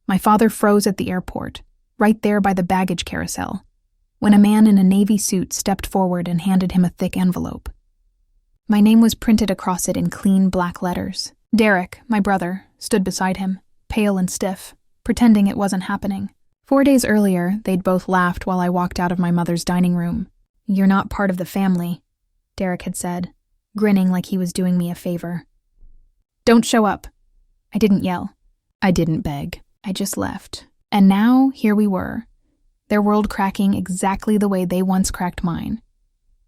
My father froze at the airport, right there by the baggage carousel, when a man in a navy suit stepped forward and handed him a thick envelope. My name was printed across it in clean black letters. Derek, my brother, stood beside him, pale and stiff, pretending it wasn't happening. 4 days earlier, they'd both laughed while I walked out of my mother's dining room. "You're not part of the family," Derek had said, grinning like he was doing me a favor. "Don't show up." I didn't yell. I didn't beg. I just left. And now, here we were, their world cracking exactly the way they once cracked mine.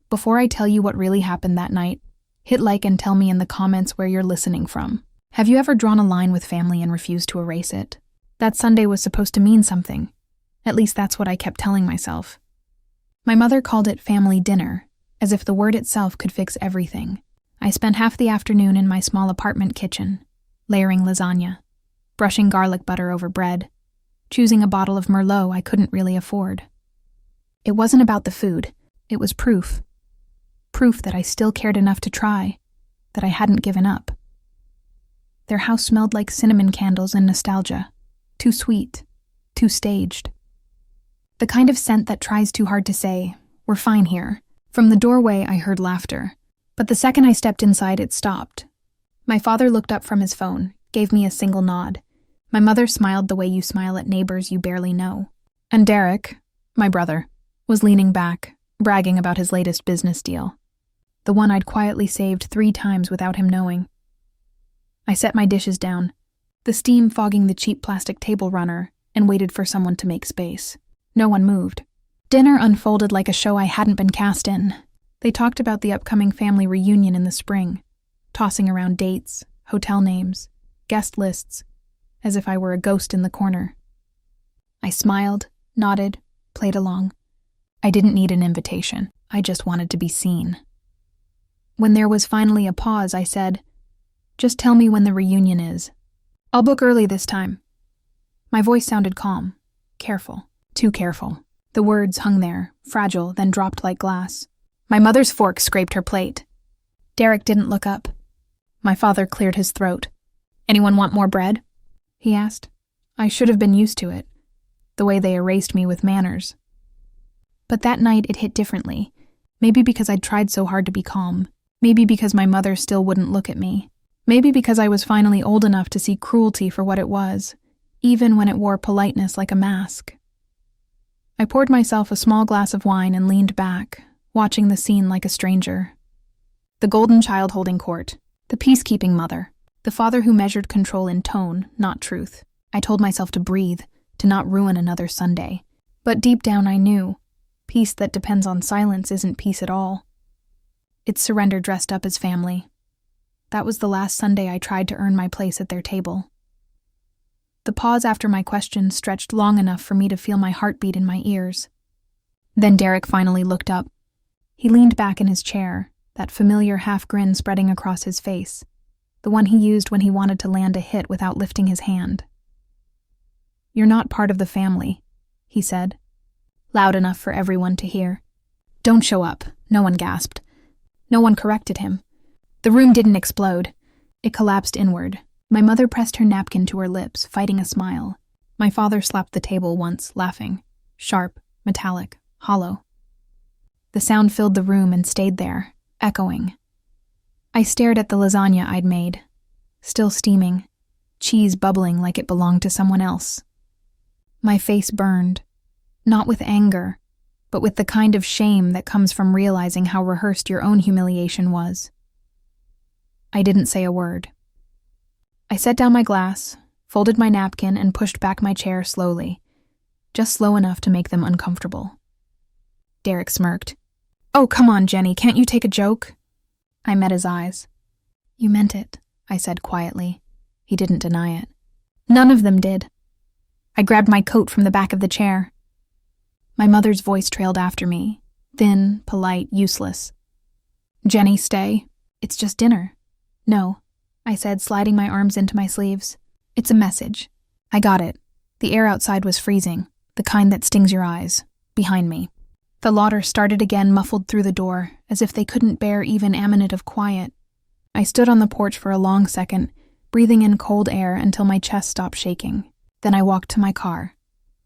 Before I tell you what really happened that night, hit like and tell me in the comments where you're listening from. Have you ever drawn a line with family and refused to erase it? That Sunday was supposed to mean something. At least that's what I kept telling myself. My mother called it family dinner, as if the word itself could fix everything. I spent half the afternoon in my small apartment kitchen, layering lasagna, brushing garlic butter over bread, choosing a bottle of Merlot I couldn't really afford. It wasn't about the food, it was proof. Proof that I still cared enough to try, that I hadn't given up. Their house smelled like cinnamon candles and nostalgia, too sweet, too staged. The kind of scent that tries too hard to say, "We're fine here." From the doorway, I heard laughter, but the second I stepped inside, it stopped. My father looked up from his phone, gave me a single nod. My mother smiled the way you smile at neighbors you barely know. And Derek, my brother, was leaning back, bragging about his latest business deal. The one I'd quietly saved 3 times without him knowing. I set my dishes down, the steam fogging the cheap plastic table runner, and waited for someone to make space. No one moved. Dinner unfolded like a show I hadn't been cast in. They talked about the upcoming family reunion in the spring, tossing around dates, hotel names, guest lists, as if I were a ghost in the corner. I smiled, nodded, played along. I didn't need an invitation. I just wanted to be seen. When there was finally a pause, I said, "Just tell me when the reunion is. I'll book early this time." My voice sounded calm, careful, too careful. The words hung there, fragile, then dropped like glass. My mother's fork scraped her plate. Derek didn't look up. My father cleared his throat. "Anyone want more bread?" he asked. I should have been used to it, the way they erased me with manners. But that night it hit differently, maybe because I'd tried so hard to be calm, maybe because my mother still wouldn't look at me, maybe because I was finally old enough to see cruelty for what it was, even when it wore politeness like a mask. I poured myself a small glass of wine and leaned back, watching the scene like a stranger. The golden child holding court, the peacekeeping mother, the father who measured control in tone, not truth. I told myself to breathe, to not ruin another Sunday. But deep down I knew, peace that depends on silence isn't peace at all. It's surrender dressed up as family. That was the last Sunday I tried to earn my place at their table. The pause after my question stretched long enough for me to feel my heartbeat in my ears. Then Derek finally looked up. He leaned back in his chair, that familiar half-grin spreading across his face, the one he used when he wanted to land a hit without lifting his hand. "You're not part of the family," he said, loud enough for everyone to hear. "Don't show up," no one gasped. No one corrected him. The room didn't explode. It collapsed inward. My mother pressed her napkin to her lips, fighting a smile. My father slapped the table once, laughing. Sharp, metallic, hollow. The sound filled the room and stayed there, echoing. I stared at the lasagna I'd made, still steaming, cheese bubbling like it belonged to someone else. My face burned, not with anger, but with the kind of shame that comes from realizing how rehearsed your own humiliation was. I didn't say a word. I set down my glass, folded my napkin, and pushed back my chair slowly, just slow enough to make them uncomfortable. Derek smirked. "Oh, come on, Jenny, can't you take a joke?" I met his eyes. "You meant it," I said quietly. He didn't deny it. None of them did. I grabbed my coat from the back of the chair. My mother's voice trailed after me, thin, polite, useless. "Jenny, stay. It's just dinner." "No," I said, sliding my arms into my sleeves. "It's a message." I got it. The air outside was freezing, the kind that stings your eyes, behind me. The laughter started again, muffled through the door, as if they couldn't bear even a minute of quiet. I stood on the porch for a long second, breathing in cold air until my chest stopped shaking. Then I walked to my car,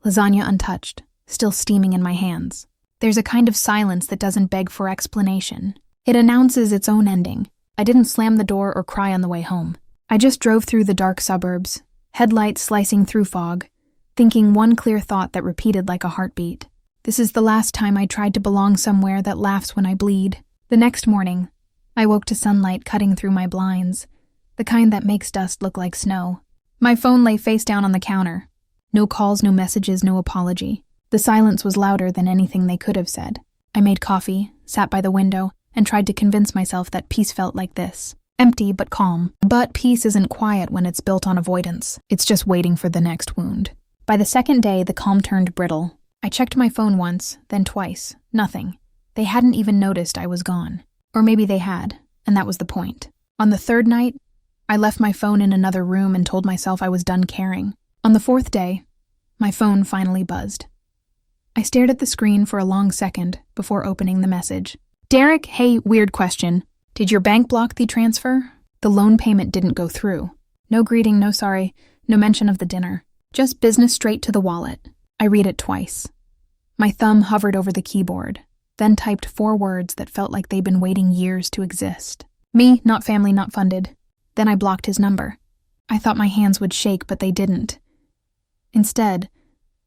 lasagna untouched, still steaming in my hands. There's a kind of silence that doesn't beg for explanation. It announces its own ending. I didn't slam the door or cry on the way home. I just drove through the dark suburbs, headlights slicing through fog, thinking one clear thought that repeated like a heartbeat. This is the last time I tried to belong somewhere that laughs when I bleed. The next morning, I woke to sunlight cutting through my blinds, the kind that makes dust look like snow. My phone lay face down on the counter. No calls, no messages, no apology. The silence was louder than anything they could have said. I made coffee, sat by the window, and tried to convince myself that peace felt like this. Empty but calm. But peace isn't quiet when it's built on avoidance. It's just waiting for the next wound. By the second day, the calm turned brittle. I checked my phone once, then twice. Nothing. They hadn't even noticed I was gone. Or maybe they had, and that was the point. On the third night, I left my phone in another room and told myself I was done caring. On the fourth day, my phone finally buzzed. I stared at the screen for a long second before opening the message. Derek, hey, weird question. Did your bank block the transfer? The loan payment didn't go through. No greeting, no sorry, no mention of the dinner. Just business straight to the wallet. I read it twice. My thumb hovered over the keyboard, then typed 4 words that felt like they'd been waiting years to exist. Me, not family, not funded. Then I blocked his number. I thought my hands would shake, but they didn't. Instead,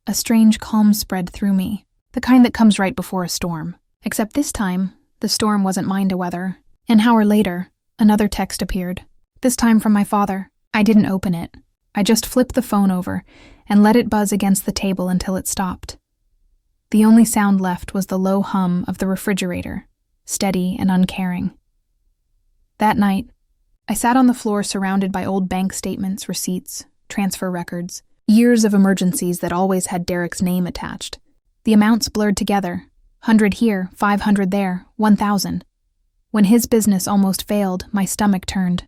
a strange calm spread through me, the kind that comes right before a storm. Except this time, the storm wasn't mine to weather. An hour later, another text appeared, this time from my father. I didn't open it. I just flipped the phone over and let it buzz against the table until it stopped. The only sound left was the low hum of the refrigerator, steady and uncaring. That night, I sat on the floor surrounded by old bank statements, receipts, transfer records, years of emergencies that always had Derek's name attached. The amounts blurred together, 100 here, 500 there, 1,000. When his business almost failed, my stomach turned.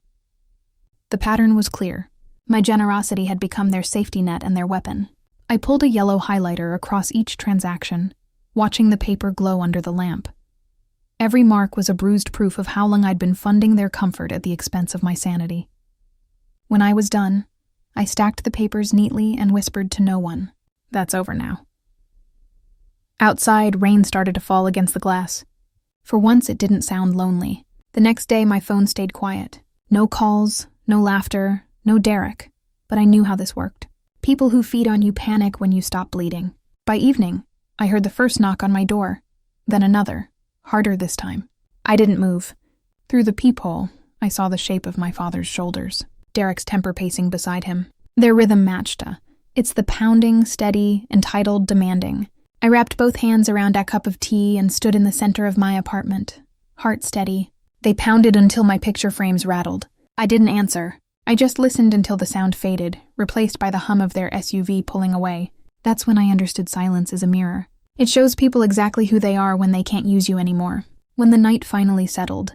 The pattern was clear. My generosity had become their safety net and their weapon. I pulled a yellow highlighter across each transaction, watching the paper glow under the lamp. Every mark was a bruised proof of how long I'd been funding their comfort at the expense of my sanity. When I was done, I stacked the papers neatly and whispered to no one, "That's over now." Outside, rain started to fall against the glass. For once, it didn't sound lonely. The next day, my phone stayed quiet. No calls, no laughter, no Derek. But I knew how this worked. People who feed on you panic when you stop bleeding. By evening, I heard the first knock on my door, then another, harder this time. I didn't move. Through the peephole, I saw the shape of my father's shoulders, Derek's temper pacing beside him. Their rhythm matched. It's the pounding, steady, entitled, demanding. I wrapped both hands around a cup of tea and stood in the center of my apartment, heart steady. They pounded until my picture frames rattled. I didn't answer. I just listened until the sound faded, replaced by the hum of their SUV pulling away. That's when I understood silence as a mirror. It shows people exactly who they are when they can't use you anymore. When the night finally settled,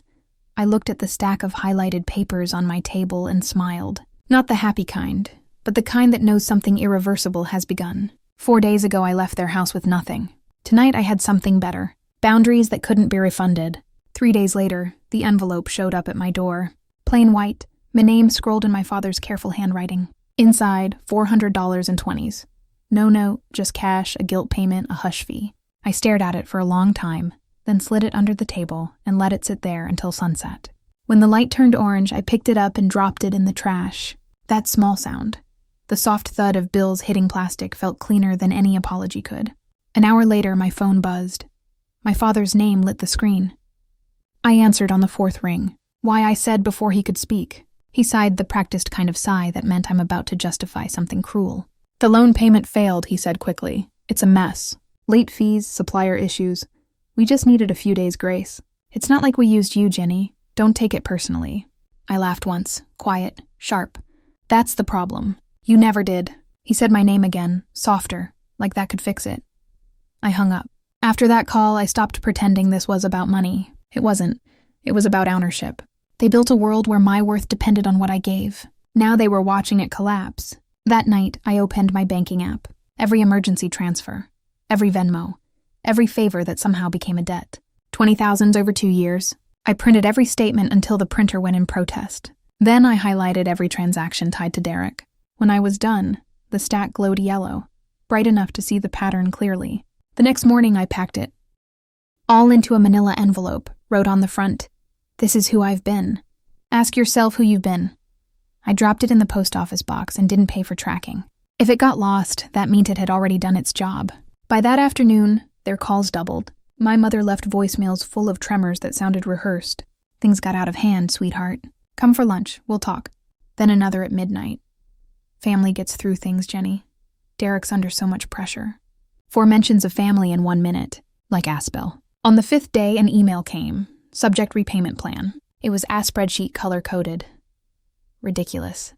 I looked at the stack of highlighted papers on my table and smiled. Not the happy kind, but the kind that knows something irreversible has begun. 4 days ago, I left their house with nothing. Tonight, I had something better. Boundaries that couldn't be refunded. 3 days later, the envelope showed up at my door. Plain white, my name scrolled in my father's careful handwriting. Inside, $400 in 20s. No note, just cash, a guilt payment, a hush fee. I stared at it for a long time, then slid it under the table and let it sit there until sunset. When the light turned orange, I picked it up and dropped it in the trash. That small sound. The soft thud of bills hitting plastic felt cleaner than any apology could. An hour later, my phone buzzed. My father's name lit the screen. I answered on the 4th ring. Why, I said before he could speak. He sighed the practiced kind of sigh that meant I'm about to justify something cruel. The loan payment failed, he said quickly. It's a mess. Late fees, supplier issues. We just needed a few days' grace. It's not like we used you, Jenny. Don't take it personally. I laughed once, quiet, sharp. That's the problem. You never did. He said my name again, softer, like that could fix it. I hung up. After that call, I stopped pretending this was about money. It wasn't. It was about ownership. They built a world where my worth depended on what I gave. Now they were watching it collapse. That night, I opened my banking app. Every emergency transfer. Every Venmo. Every favor that somehow became a debt. 20,000 over 2 years. I printed every statement until the printer went in protest. Then I highlighted every transaction tied to Derek. When I was done, The stack glowed yellow, bright enough to see the pattern clearly. The next morning I packed it, all into a manila envelope, wrote on the front, "This is who I've been. Ask yourself who you've been." I dropped it in the post office box and didn't pay for tracking. If it got lost, that meant it had already done its job. By that afternoon, their calls doubled. My mother left voicemails full of tremors that sounded rehearsed. "Things got out of hand, sweetheart. Come for lunch, we'll talk." Then another at midnight. "Family gets through things, Jenny. Derek's under so much pressure." 4 mentions of family in 1 minute, like Aspel. On the 5th day, an email came. Subject repayment plan. It was spreadsheet color-coded. Ridiculous.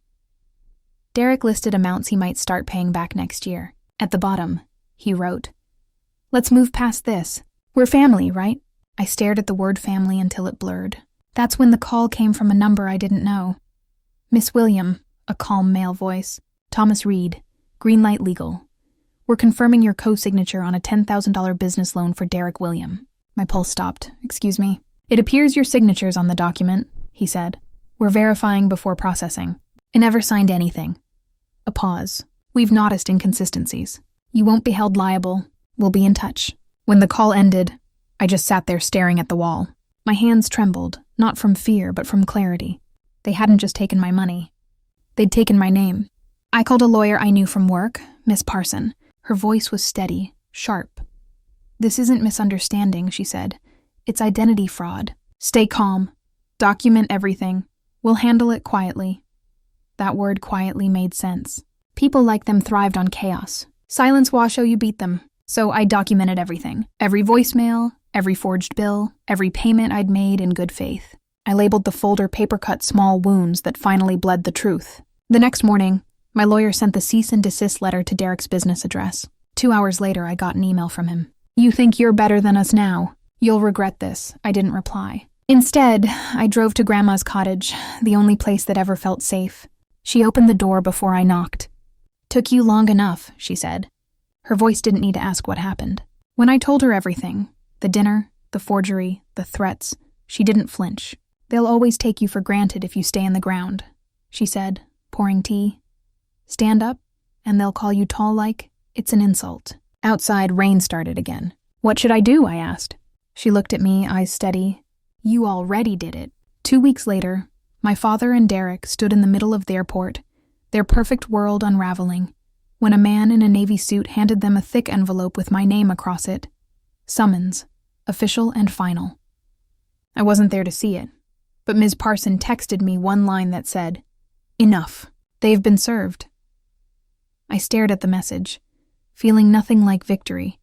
Derek listed amounts he might start paying back next year. At the bottom, he wrote, "Let's move past this. We're family, right?" I stared at the word family until it blurred. That's when the call came from a number I didn't know. "Miss William," a calm male voice. "Thomas Reed, Greenlight Legal. We're confirming your co-signature on a $10,000 business loan for Derek William." My pulse stopped. "Excuse me." "It appears your signature's on the document," he said. "We're verifying before processing." I never signed anything. A pause. "We've noticed inconsistencies. You won't be held liable. We'll be in touch." When the call ended, I just sat there staring at the wall. My hands trembled, not from fear, but from clarity. They hadn't just taken my money. They'd taken my name. I called a lawyer I knew from work, Miss Parson. Her voice was steady, sharp. "This isn't misunderstanding," she said. "It's identity fraud. Stay calm. Document everything. We'll handle it quietly." That word quietly made sense. People like them thrived on chaos. Silence Washoe, you beat them. So I documented everything. Every voicemail, every forged bill, every payment I'd made in good faith. I labeled the folder paper-cut small wounds that finally bled the truth. The next morning, my lawyer sent the cease and desist letter to Derek's business address. 2 hours later, I got an email from him. "You think you're better than us now. You'll regret this." I didn't reply. Instead, I drove to Grandma's cottage, the only place that ever felt safe. She opened the door before I knocked. "Took you long enough," she said. Her voice didn't need to ask what happened. When I told her everything, the dinner, the forgery, the threats, she didn't flinch. "They'll always take you for granted if you stay in the ground," she said, pouring tea. "Stand up, and they'll call you tall like it's an insult." Outside, rain started again. "What should I do?" I asked. She looked at me, eyes steady. "You already did it." 2 weeks later, my father and Derek stood in the middle of the airport, their perfect world unraveling, when a man in a navy suit handed them a thick envelope with my name across it. Summons, official and final. I wasn't there to see it, but Ms. Parson texted me one line that said, "Enough. They've been served." I stared at the message, feeling nothing like victory,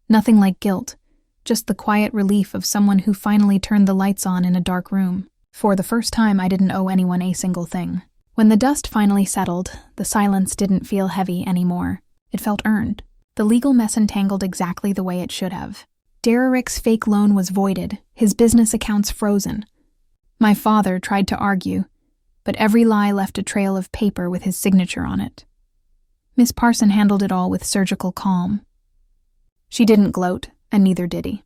nothing like guilt, just the quiet relief of someone who finally turned the lights on in a dark room. For the first time, I didn't owe anyone a single thing. When the dust finally settled, the silence didn't feel heavy anymore. It felt earned. The legal mess entangled exactly the way it should have. Derek's fake loan was voided, his business accounts frozen. My father tried to argue, but every lie left a trail of paper with his signature on it. Miss Parson handled it all with surgical calm. She didn't gloat, and neither did he.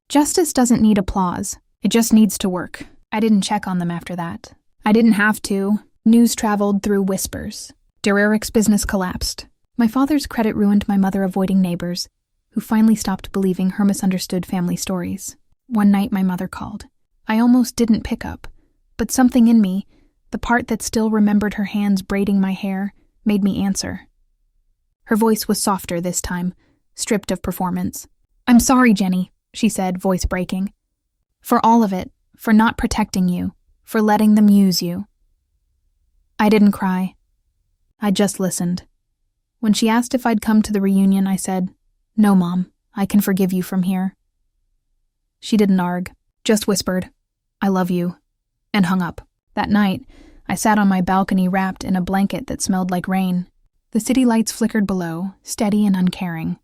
Justice doesn't need applause. It just needs to work. I didn't check on them after that. I didn't have to. News traveled through whispers. Derek's business collapsed. My father's credit ruined my mother avoiding neighbors, who finally stopped believing her misunderstood family stories. One night my mother called. I almost didn't pick up, but something in me, the part that still remembered her hands braiding my hair, made me answer. Her voice was softer this time, stripped of performance. "I'm sorry, Jenny," she said, voice breaking. "For all of it, for not protecting you, for letting them use you." I didn't cry. I just listened. When she asked if I'd come to the reunion, I said, "No, Mom, I can forgive you from here." She didn't argue, just whispered, "I love you," and hung up. That night, I sat on my balcony wrapped in a blanket that smelled like rain. The city lights flickered below, steady and uncaring.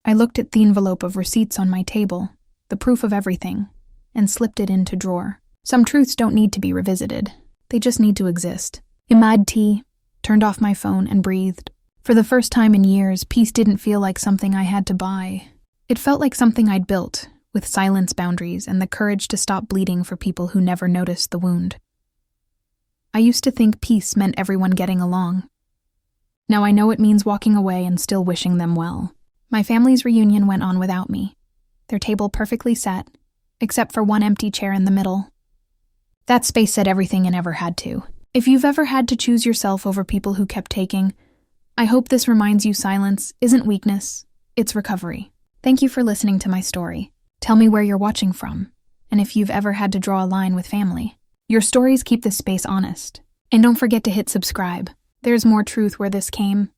I looked at the envelope of receipts on my table, the proof of everything, and slipped it into drawer. Some truths don't need to be revisited. They just need to exist. Imad tea, turned off my phone, and breathed. For the first time in years, peace didn't feel like something I had to buy. It felt like something I'd built, with silence boundaries and the courage to stop bleeding for people who never noticed the wound. I used to think peace meant everyone getting along. Now I know it means walking away and still wishing them well. My family's reunion went on without me, their table perfectly set, except for one empty chair in the middle. That space said everything it ever had to. If you've ever had to choose yourself over people who kept taking, I hope this reminds you silence isn't weakness, it's recovery. Thank you for listening to my story. Tell me where you're watching from, and if you've ever had to draw a line with family. Your stories keep this space honest. And don't forget to hit subscribe. There's more truth where this came.